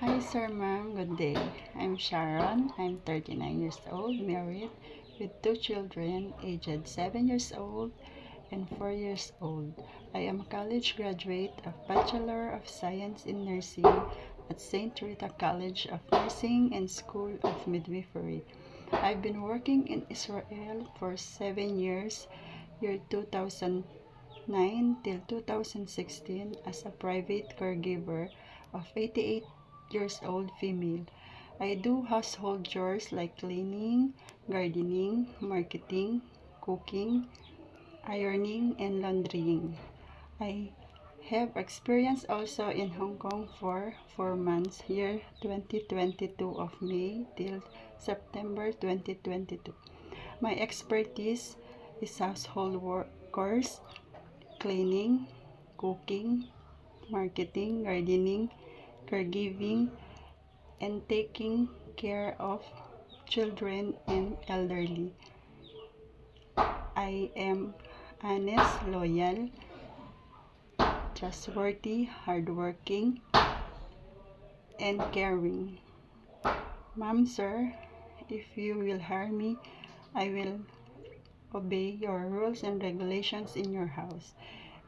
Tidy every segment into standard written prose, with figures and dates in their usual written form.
Hi, sir, ma'am. Good day. I'm Sharon. I'm 39 years old, married, with two children, aged 7 years old and 4 years old. I am a college graduate of Bachelor of Science in Nursing at St. Rita College of Nursing and School of Midwifery. I've been working in Israel for 7 years, year 2009 till 2016, as a private caregiver of 88 years old female. I do household chores like cleaning, gardening, marketing, cooking, ironing, and laundrying. I have experience also in Hong Kong for 4 months, year 2022 of May till September 2022. My expertise is household chores, cleaning, cooking, marketing, gardening, caregiving, and taking care of children and elderly. I am honest, loyal, trustworthy, hardworking, and caring. Ma'am, sir, if you will hire me, I will obey your rules and regulations in your house,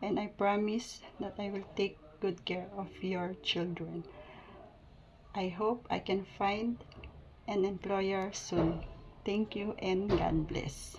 and I promise that I will take good care of your children. I hope I can find an employer soon. Thank you and God bless.